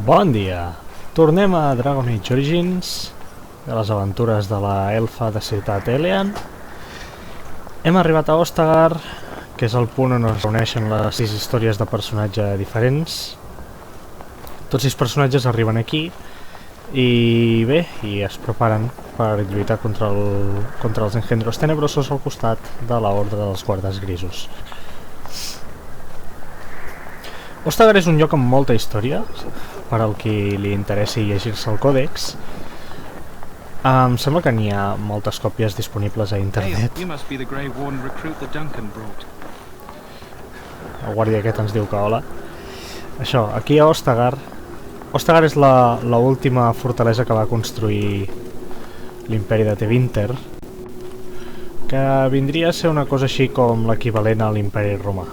Bon dia! Tornem a Dragon Age Origins, de les aventures de la elfa de ciutat Ellean. Hem arribat a Ostagar, que és el punt on es reuneixen les 6 històries de personatge diferents. Tots 6 personatges arriben aquí i bé, i es preparen per lluitar contra els engendros tenebrosos al costat de la horda dels Guardes Grisos. Ostagar és un lloc amb molta història, per al qui li interessi llegir-se el còdex. Em sembla que n'hi ha moltes còpies disponibles a internet. El guàrdia aquest ens diu que hola. Això, aquí a Ostagar... Ostagar és l'última fortalesa que va construir l'imperi de Tevinter, que vindria a ser una cosa així com l'equivalent a l'imperi romà.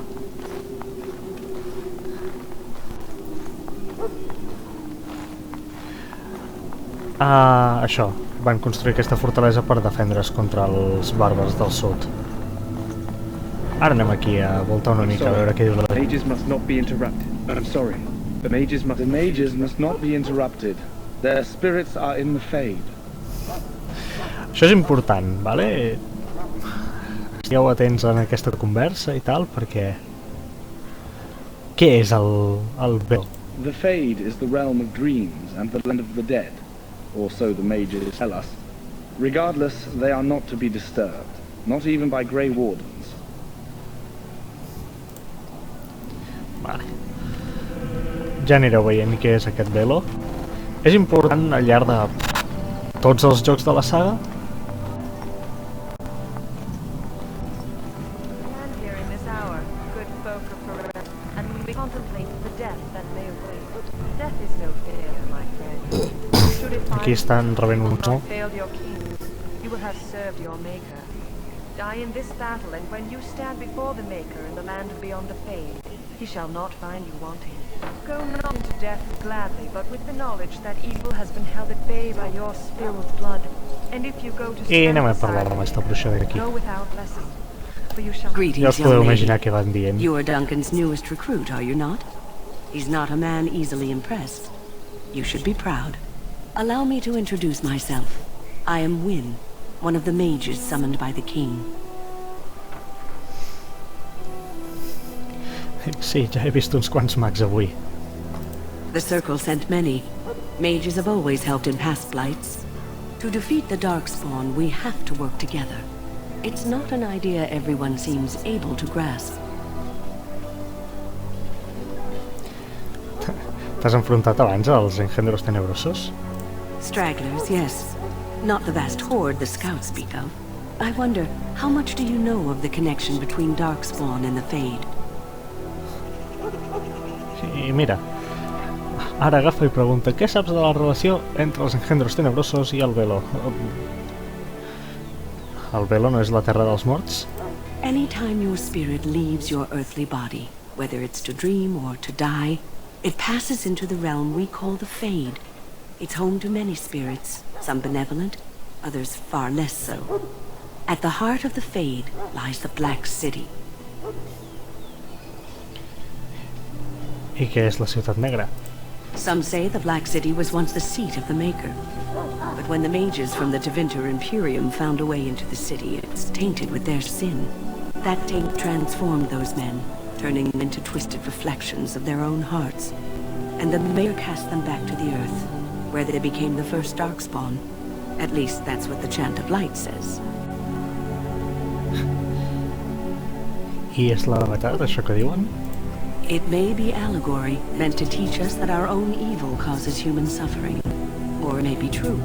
Això, van construir aquesta fortalesa per defendre's contra els bàrbars del sud. Ara anem aquí a voltar una mica a veure què diu la... The mages must not be interrupted. Their spirits are in the fade. Això és important, vale? Estigueu atents en aquesta conversa i tal, perquè... Què és el Bel? The fade is the realm of dreams and the land of the dead, or so the mages tell us. Regardless, they are not to be disturbed, not even by grey wardens. Vale. Ja anireu veient què és aquest velo. És important al llarg de tots els jocs de la saga. Aquí estan rebent un so. Die in this battle, and when you stand before the Maker in the land beyond the Fade, he shall not find you wanting. Go not into death gladly, but with the knowledge that evil has been held at bay by your spilled blood. And if you go to stand beside him, go without blessing, for you shall... Ja us podeu imaginar què van dient. You are Duncan's newest recruit, are you not? He's not a man easily impressed. You should be proud. Allow me to introduce myself. I am Wynne, one of the mages summoned by the king. Sí, ja he vist uns quants mags avui. The Circle sent many. Mages have always helped in past blights. To defeat the Darkspawn, we have to work together. It's not an idea everyone seems able to grasp. T'has enfrontat abans als engendros tenebrosos? Stragglers, yes. Not the vast horde the scouts speak of. I wonder, how much do you know of the connection between Darkspawn and the Fade? Sí, mira, ara agafa i pregunta què saps de la relació entre els engendros tenebrosos i el velo? El velo no és la terra dels morts? Anytime your spirit leaves your earthly body, whether it's to dream or to die, it passes into the realm we call the Fade. It's home to many spirits, some benevolent, others far less so. At the heart of the Fade lies the Black City. I què és la Ciutat Negra? Some say the Black City was once the seat of the Maker. But when the mages from the Tevinter Imperium found a way into the city, it's tainted with their sin. That taint transformed those men, turning them into twisted reflections of their own hearts. And the Mayor cast them back to the Earth, where they became the first Darkspawn. At least that's what the Chant of Light says. I és la veritat, això que diuen? It may be allegory, meant to teach us that our own evil causes human suffering. Or it may be true.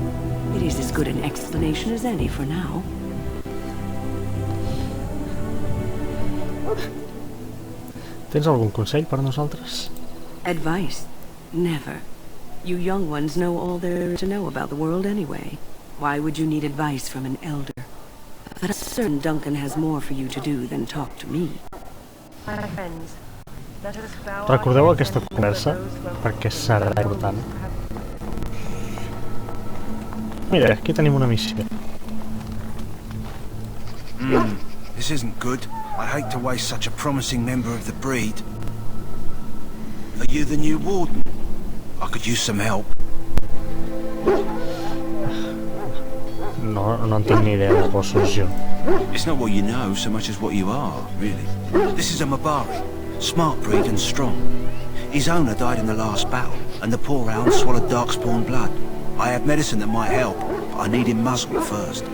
It is as good an explanation as any for now. Tens algun consell per nosaltres? Advice? Never. You young ones know all there is to know about the world anyway. Why would you need advice from an elder? But I'm certain Duncan has more for you to do than talk to me. My friends, let us bow our Recordeu heads aquesta and conversa, those who have perquè serà important. Mira, aquí tenim una missió. This isn't good. I'd hate to waste such a promising member of the breed. Are you the new warden? I could use some help. No en tinc ni idea de gossos, jo. It's not what you know so much as what you are, really. This is a Mabari, smart breed and strong. His owner died in the last battle, and the poor hound swallowed darkspawn blood. I have medicine that might help, but I need him muzzled first.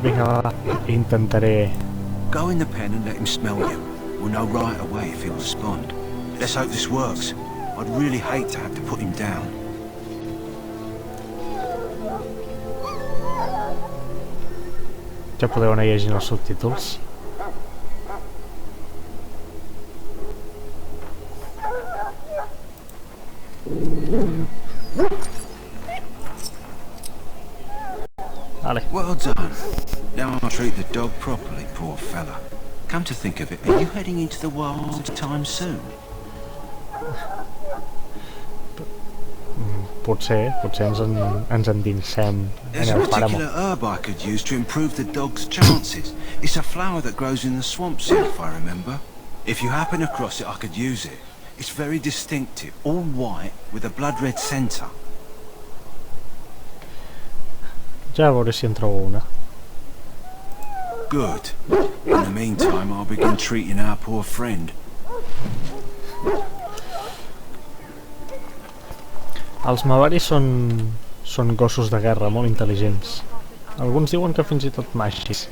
Vinga, va, intentaré... Go in the pen and let him smell you. We'll know right away if he'll respond. Let's hope this works. I'd really hate to have to put him down. Ja podeu anar llegint els subtítols. Vale. Well done. Now I'll treat the dog properly, poor fella. Come to think of it, are you heading into the wilds anytime soon? Potser ens endinsem There's en a el pàramo. particular herb I could use to improve the dog's chances. It's a flower that grows in the swamps here, if I remember. If you happen across it, I could use it. It's very distinctive, all white with a blood-red centre. Ja veuré si en trobo una. Good. In the meantime, I'll begin treating our poor friend. Els Mabaris són gossos de guerra molt intel·ligents. Alguns diuen que fins i tot màgics.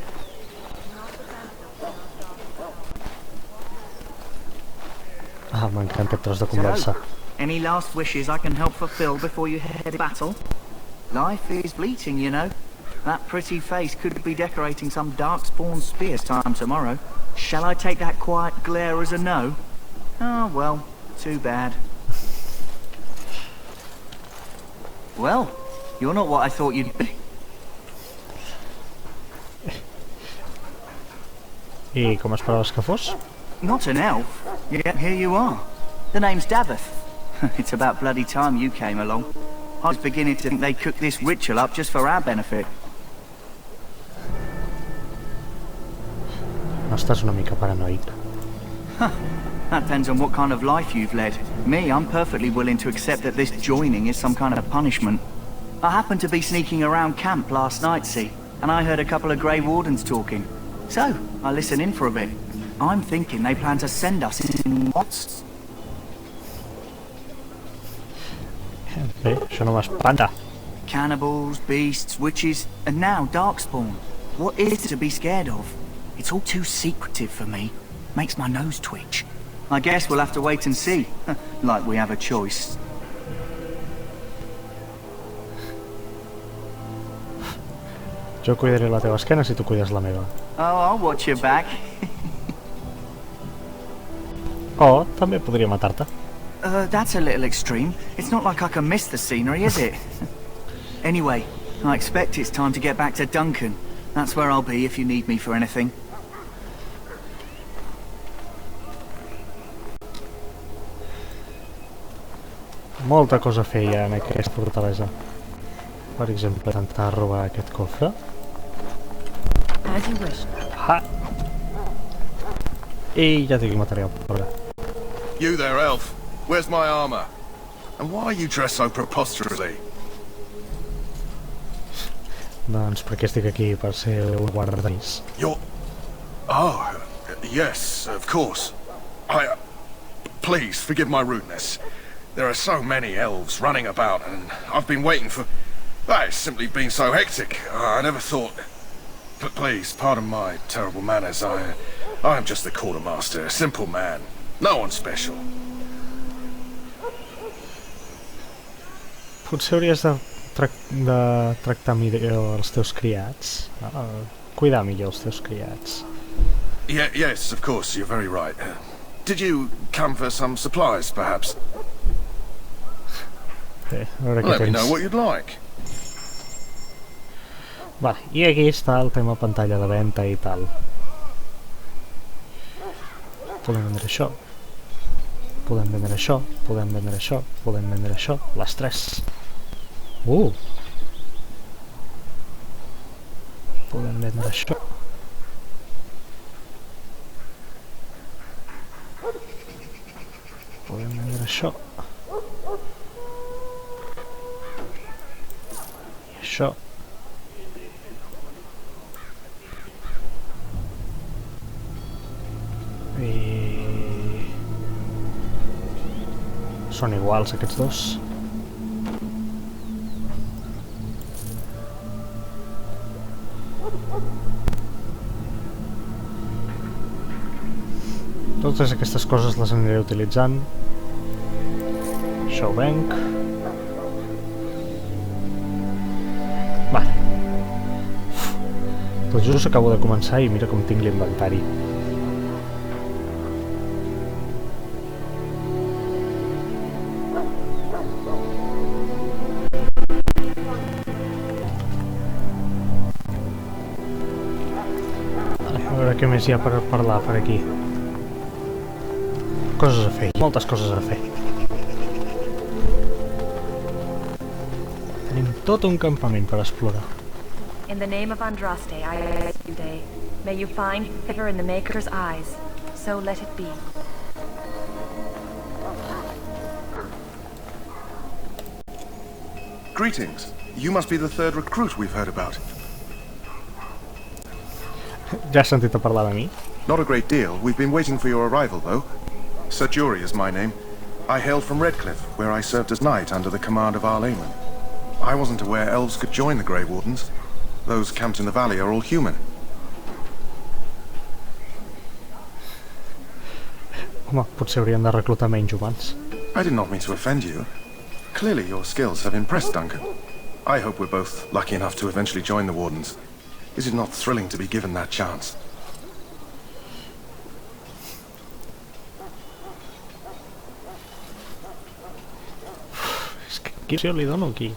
Ah, m'encanta aquest tros de conversa. Any last wishes I can help fulfill before you head to battle? Life is fleeting, you know. That pretty face could be decorating some darkspawn spear time tomorrow. Shall I take that quiet glare as a no? Oh, well, too bad. Well, you're not what I thought you'd be. I com esperaves que fos? Not an elf, yet here you are. The name's Davith. It's about bloody time you came along. I was beginning to think they cooked this ritual up just for our benefit. No estàs una mica paranoic? That depends on what kind of life you've led. Me, I'm perfectly willing to accept that this joining is some kind of punishment. I happened to be sneaking around camp last night, see, and I heard a couple of Grey Wardens talking. So, I listened in for a bit. I'm thinking they plan to send us in what's... Bé, això no m'espanta. Cannibals, beasts, witches, and now darkspawn. What is it to be scared of? It's all too secretive for me. Makes my nose twitch. I guess we'll have to wait and see. Like we have a choice. Jo cuidaré la teva esquena si tu cuides la meva. Oh, I'll watch your back. O també podria matar-te. That's a little extreme. It's not like I can miss the scenery, is it? Anyway, I expect it's time to get back to Duncan. That's where I'll be if you need me for anything. Molta cosa a fer ja en aquesta fortalesa. Per exemple, intentar robar aquest cofre. As you wish. Ha! I ja tinc material per ara. You there, elf. Where's my armor? And why are you dressed so preposterously? Doncs perquè estic aquí per ser un guarda gris. You're... Oh, yes, of course. Please, forgive my rudeness. There are so many elves running about, and I've been waiting for... It's simply been so hectic. I never thought... But please, pardon my terrible manners. I am just the quartermaster, a simple man. No one special. Potser hauries de tractar millor els teus criats. Cuidar millor els teus criats. Yes, of course, you're very right. Did you come for some supplies, perhaps? Bé, a veure què Let me know tens. what you'd like. Vale, i aquí està el tema pantalla de venda i tal. Podem vendre això. Podem vendre això, podem vendre això, podem vendre això. Les tres. Podem vendre això. podem vendre això. I això. I... són iguals aquests dos. Totes aquestes coses les aniré utilitzant. Això ho venc. Vale. Tot just acabo de començar i mira com tinc l'inventari. A veure què més hi ha per parlar per aquí. Coses a fer, moltes coses a fer. Tenim tot un campament per explorar. In the name of Andraste, I ask you today. May you find favor in the Maker's eyes. So let it be. Greetings. You must be the third recruit we've heard about. Ja has sentit a parlar de mi? Not a great deal. We've been waiting for your arrival, though. Sir Jury is my name. I hail from Redcliffe, where I served as knight under the command of Ellean. I wasn't aware elves could join the Grey Wardens. Those camped in the valley are all human. Home, potser haurien de reclutar menys humans. I did not mean to offend you. Clearly your skills have impressed Duncan. I hope we're both lucky enough to eventually join the Wardens. Is it not thrilling to be given that chance? Quina opció li dono aquí?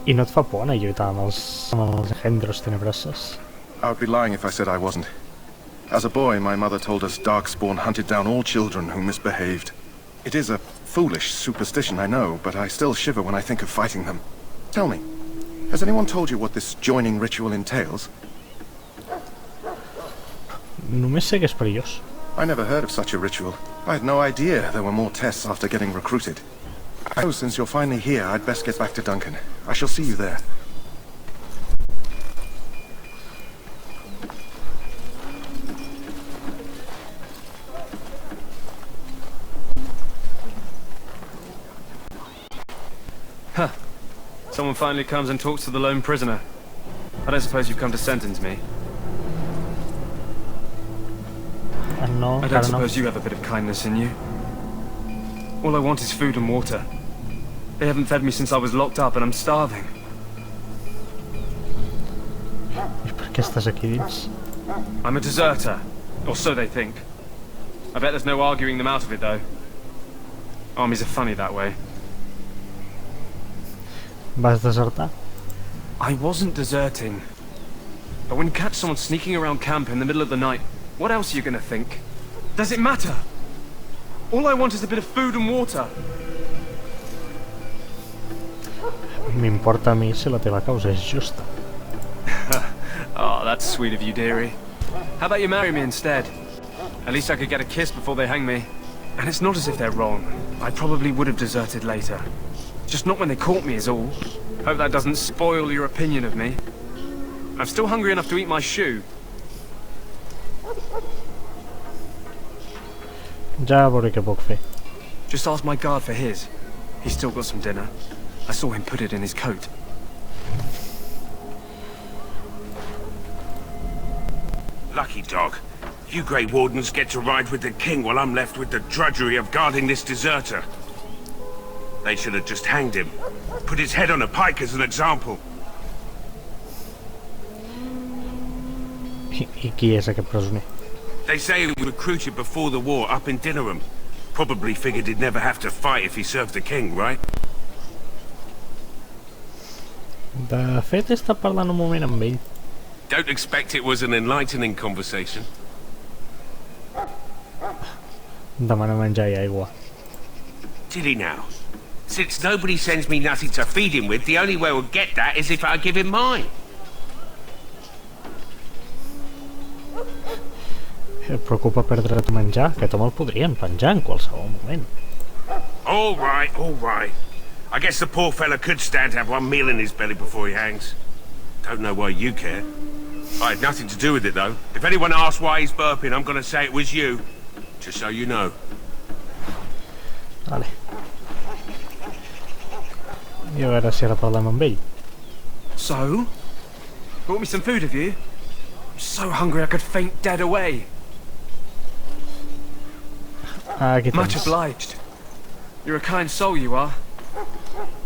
I no et fa por anar a lluitar amb els engendros tenebrosos? I would be lying if I said I wasn't. As a boy, my mother told us Darkspawn hunted down all children who misbehaved. It is a foolish superstition, I know, but I still shiver when I think of fighting them. Tell me, has anyone told you what this joining ritual entails? Només sé que és perillós. I never heard of such a ritual. I had no idea there were more tests after getting recruited. I know since you're finally here, I'd best get back to Duncan. I shall see you there. Huh. Someone finally comes and talks to the lone prisoner. I don't suppose you've come to sentence me. No, I don't suppose you have a bit of kindness in you. All I want is food and water. They haven't fed me since I was locked up and I'm starving. I per què estàs aquí dins? I'm a deserter, or so they think. I bet there's no arguing them out of it though. Armies are funny that way. Vas desertar? I wasn't deserting. But when you catch someone sneaking around camp in the middle of the night, what else are you gonna think? Does it matter? All I want is a bit of food and water. M'importa a mi si la teva causa és justa. Oh, that's sweet of you, dearie. How about you marry me instead? At least I could get a kiss before they hang me. And it's not as if they're wrong. I probably would have deserted later. Just not when they caught me is all. Hope that doesn't spoil your opinion of me. I'm still hungry enough to eat my shoe. Ja veuré què puc fer. Just ask my guard for his. He's still got some dinner. I saw him put it in his coat. Lucky dog. You Grey Wardens get to ride with the king while I'm left with the drudgery of guarding this deserter. They should have just hanged him. Put his head on a pike as an example. I qui és aquest presoner? They say he was recruited before the war up in Dinnerham. Probably figured he'd never have to fight if he served the king, right? De fet, he estat parlant un moment amb ell. Don't expect it was an enlightening conversation. Demana menjar i aigua. Did he now? Since nobody sends me nothing to feed him with, the only way we'll get that is if I give him mine. Et preocupa perdre't menjar? Aquest home el podrien penjar en qualsevol moment. All right, all right. I guess the poor fella could stand to have one meal in his belly before he hangs. Don't know why you care. I had nothing to do with it, though. If anyone asks why he's burping, I'm gonna say it was you. Just so you know. Vale. I a veure si ara parlem amb ell. So? Brought me some food, have you? I'm so hungry I could faint dead away. Aquí Much tens. obliged. You're a kind soul, you are.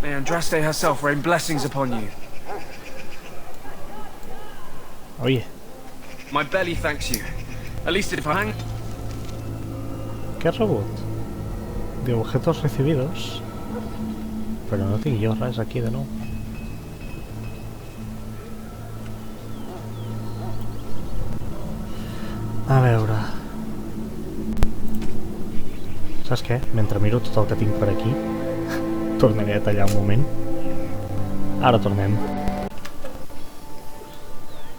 May Andraste herself rain blessings upon you. Oye, My belly thanks you. At least if I hang... ¿qué has rebut? De objetos recibidos. Però no tinc jo res aquí de nou. A veure... Saps què? Mentre miro tot el que tinc per aquí, tornaré a tallar un moment. Ara tornem.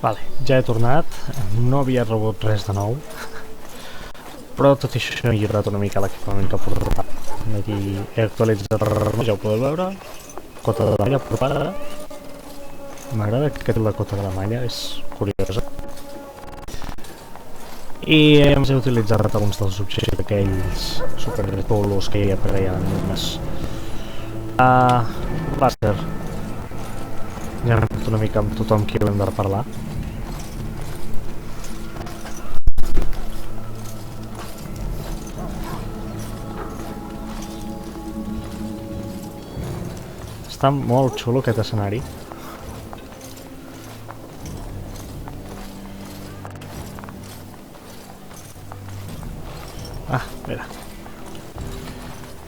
Vale, ja he tornat. No havia rebut res de nou. Però tot això he millorat una mica l'equipament que portava. Aquí he actualitzat el ja ho podeu veure. Cota de malla preparada. M'agrada que la cota de la malla, és curiosa. I he utilitzat alguns dels objectes aquells superpolos que hi ha per allà en unes. Bàster. Ja hem fet una mica amb tothom qui hem de parlar. Està molt xulo aquest escenari. Mira.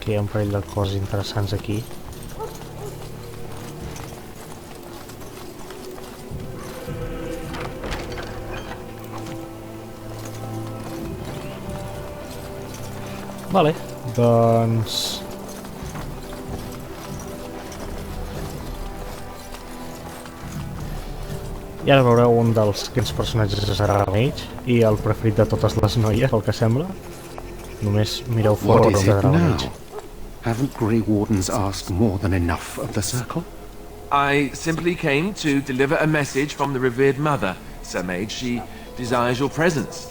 Que hi ha un parell de coses interessants aquí. Vale, doncs... I ara veureu un dels quins personatges serà Mage i el preferit de totes les noies, pel que sembla. Només mireu fora What is it de now? Mage. Haven't Grey Wardens asked more than enough of the circle? I simply came to deliver a message from the revered mother, Sir Mage. She desires your presence.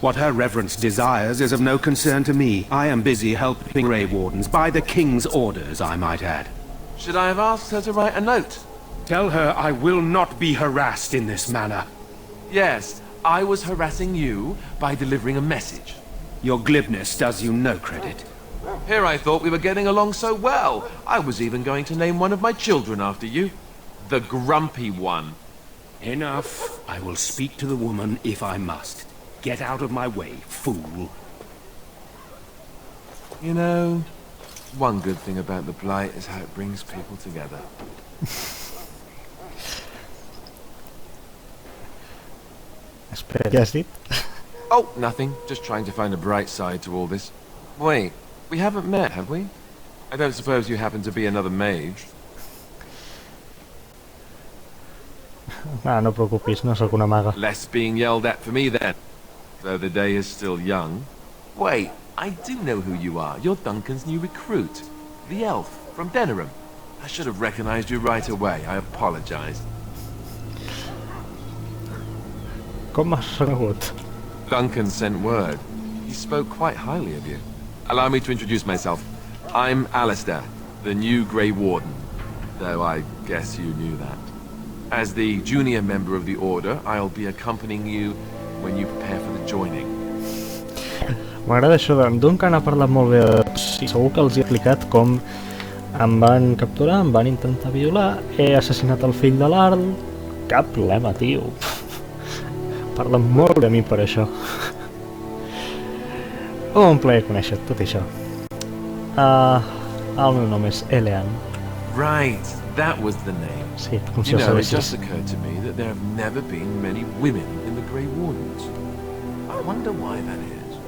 What her reverence desires is of no concern to me. I am busy helping Grey Wardens, by the King's orders, I might add. Should I have asked her to write a note? Tell her I will not be harassed in this manner. Yes, I was harassing you by delivering a message. Your glibness does you no credit. Here I thought we were getting along so well. I was even going to name one of my children after you. The Grumpy One. Enough. I will speak to the woman if I must. Get out of my way, fool. You know, one good thing about the Blight is how it brings people together. Espera, què has dit? Oh, nothing. Just trying to find a bright side to all this. Wait, we haven't met, have we? I don't suppose you happen to be another mage? No preocupis, no sóc una maga. Less being yelled at for me then, though the day is still young. Wait, I do know who you are. You're Duncan's new recruit, the elf from Denerim. I should have recognized you right away. I apologize. Com m'has reconegut? Duncan sent word. He spoke quite highly of you. Allow me to introduce myself. I'm Alistair, the new Grey Warden, though I guess you knew that. As the junior member of the Order, I'll be accompanying you when you prepare for the joining. M'agrada això de Duncan ha parlat molt bé de... Sí, segur que els he explicat com em van capturar, em van intentar violar, he assassinat el fill de l'Arl... Cap problema, tio. Parlen molt de mi per això. Un plaer conèixer tot això. El meu nom és Ellean. Right, that was the name. Sí, com si You ho know, it sabessis. just occurred to me that there have never been many women in the Grey Wardens. I wonder why that is.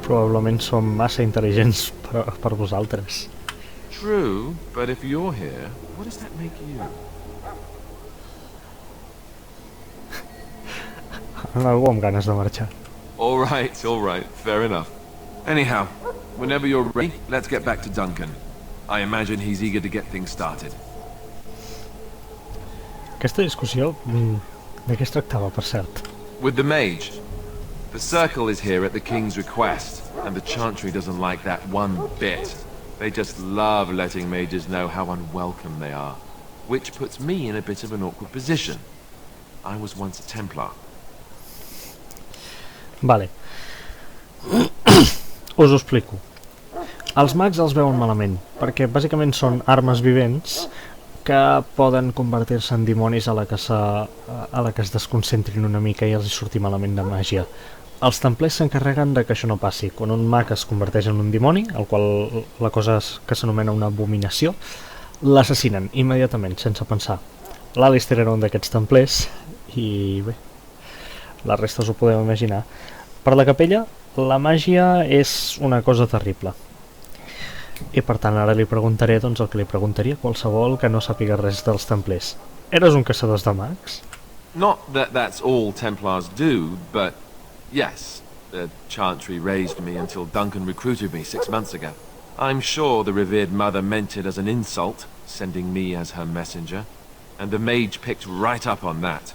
Probablement som massa intel·ligents per vosaltres. True, but if you're here, what does that make you? Algú amb ganes de marxar. All right, fair enough. Anyhow, whenever you're ready, let's get back to Duncan. I imagine he's eager to get things started. Aquesta discussió, de què es tractava, per cert? With the mage. The circle is here at the king's request, and the chantry doesn't like that one bit. They just love letting mages know how unwelcome they are, which puts me in a bit of an awkward position. I was once a Templar. Vale. Us ho explico. Els mags els veuen malament, perquè bàsicament són armes vivents que poden convertir-se en dimonis a la que es desconcentrin una mica i els hi surti malament de màgia. Els templers s'encarreguen de que això no passi. Quan un mag es converteix en un dimoni, el qual la cosa que s'anomena una abominació, l'assassinen immediatament, sense pensar. L'Alistair era un d'aquests templers i bé, la resta us ho podeu imaginar. Per la capella, la màgia és una cosa terrible. I per tant ara li preguntaré doncs el que li preguntaria a qualsevol que no sàpiga res dels templers. Eres un caçador de mags? Not that that's all Templars do, but yes, the chantry raised me until Duncan recruited me 6 months ago. I'm sure the revered mother meant it as an insult, sending me as her messenger, and the mage picked right up on that.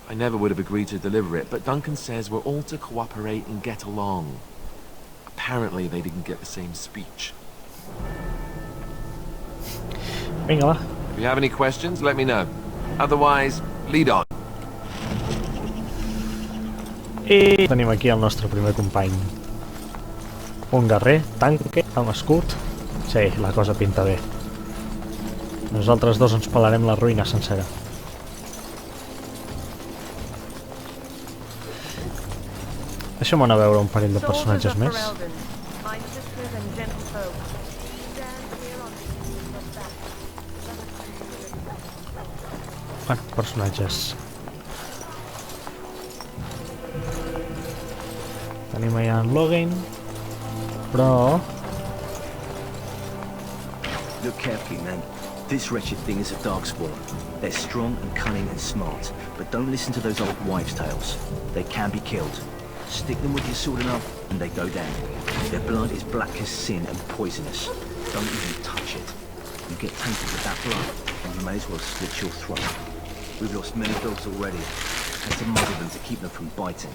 I never would have agreed to deliver it, but Duncan says we're all to cooperate and get along. Apparently they didn't get the same speech. Vinga, va. If you have any questions, let me know. Otherwise, lead on. I tenim aquí el nostre primer company. Un guerrer, tanque, amb escut. Sí, la cosa pinta bé. Nosaltres dos ens pelarem la ruïna sencera. Deixa'm anar a veure un parell de personatges més. Personatges. Tenim allà en Logan, però... Look carefully, man. This wretched thing is a darkspawn. They're strong and cunning and smart, but don't listen to those old wives' tales. They can be killed. Stick them with your sword enough, and they go down. Their blood is black as sin and poisonous. Don't even touch it. You get tainted with that blood, and you may as well slit your throat. We've lost many dogs already. Had to muzzle them to keep them from biting.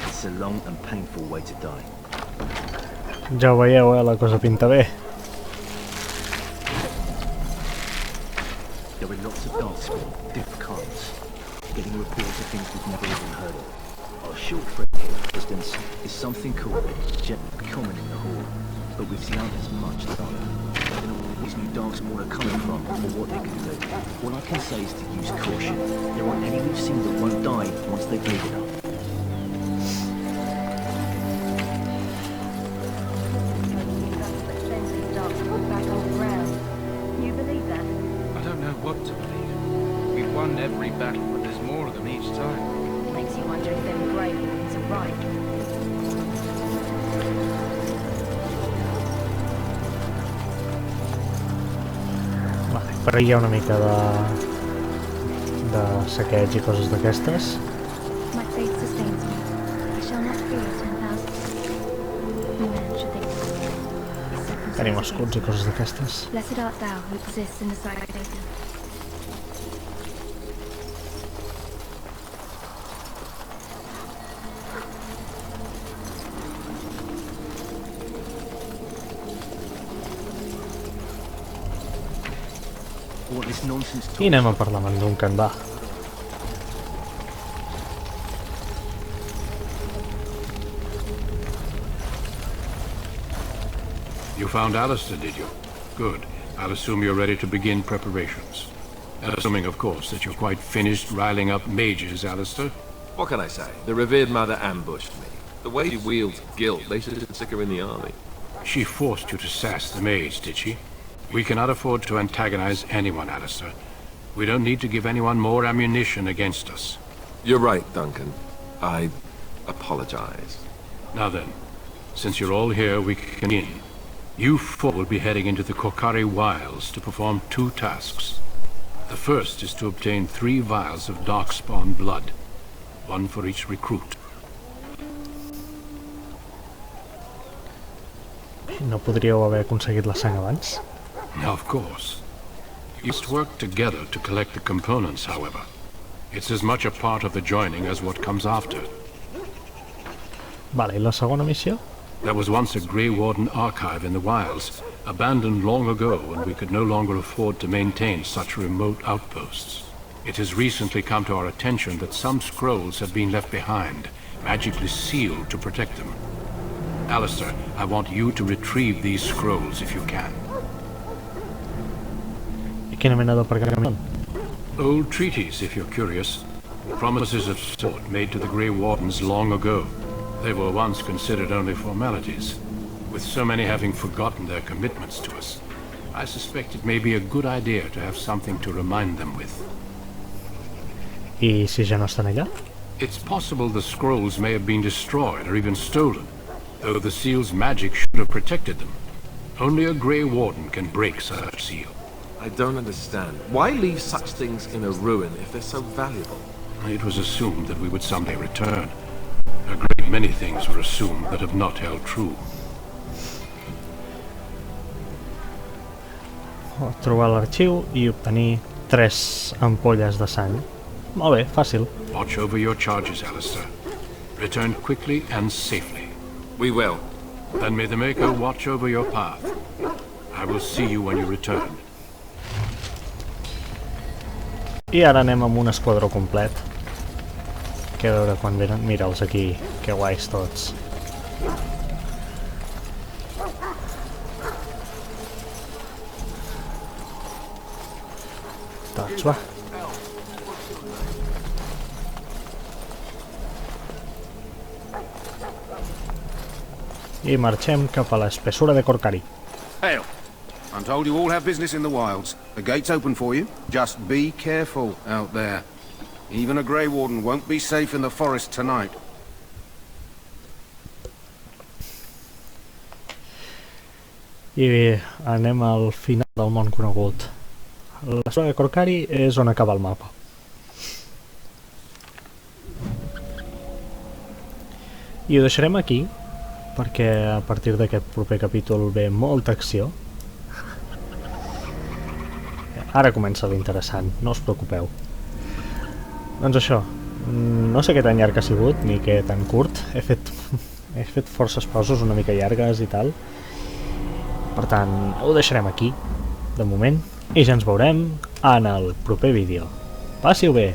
It's a long and painful way to die. Ja ho veieu, la cosa pinta bé. There are lots of darkspawn, different kinds. Getting reports of things we've never even heard of. Our short friend here, for instance, is something called gently common in the hall, but with the others much duller. I don't know where these new darkspawn are coming from or what they can do. All I can say is to use caution. There aren't any we've seen that won't die once they bleed enough. Every battle, but there's more of them each time. Makes you wonder if them grey ones are right. Vale, per ahí hi ha una mica de saqueig i coses d'aquestes. My faith sustains me. I shall not fear 10,000. No man should think. Tenim escuts i coses d'aquestes. Blessed art thou who exists in the sight of Satan. I anem a parlar amb en Duncan, va. You found Alistair, did you? Good. I'll assume you're ready to begin preparations. Assuming, of course, that you're quite finished riling up mages, Alistair. What can I say? The revered mother ambushed me. The way she wields guilt, they should stick her in the army. She forced you to sass the mage, did she? We cannot afford to antagonize anyone, Alistair. We don't need to give anyone more ammunition against us. You're right, Duncan. I apologize. Now then, since you're all here, we can begin. You four will be heading into the Kokari Wilds to perform 2 tasks. The first is to obtain 3 vials of darkspawn blood. one for each recruit. No podríeu haver aconseguit la sang abans? Of course. You must work together to collect the components, however. It's as much a part of the joining as what comes after. Vale, i la segona missió? There was once a Grey Warden archive in the wilds, abandoned long ago when we could no longer afford to maintain such remote outposts. It has recently come to our attention that some scrolls have been left behind, magically sealed to protect them. Alistair, I want you to retrieve these scrolls if you can. I quina mena de pergament? Old treaties, if you're curious. Promises of support made to the Grey Wardens long ago. They were once considered only formalities. With so many having forgotten their commitments to us, I suspect it may be a good idea to have something to remind them with. I si ja no estan allà? It's possible the scrolls may have been destroyed or even stolen, though the seal's magic should have protected them. Only a Grey Warden can break such seal. I don't understand. Why leave such things in a ruin if they're so valuable? It was assumed that we would someday return. A great many things were assumed that have not held true. Trobar l'arxiu i obtenir 3 ampolles de sang. Molt bé, fàcil. Watch over your charges, Alistair. Return quickly and safely. We will. Then may the Maker watch over your path. I will see you when you return. I ara anem amb un esquadró complet. Que a veure quan venen. Mira'ls aquí, que guais tots. Doncs va. I marxem cap a l'espessura de Corcari. Hell, I'm told you all have business in the wilds. The gate's open for you. Just be careful out there. Even a Grey Warden won't be safe in the forest tonight. I bé, anem al final del món conegut. L'espessura de Corcari és on acaba el mapa. I ho deixarem aquí, perquè a partir d'aquest proper capítol ve molta acció. Ara comença l'interessant, no us preocupeu. Doncs això, no sé què tan llarg ha sigut, ni què tan curt. He fet forces pauses una mica llargues i tal. Per tant, ho deixarem aquí, de moment, i ja ens veurem en el proper vídeo. Passi-ho bé!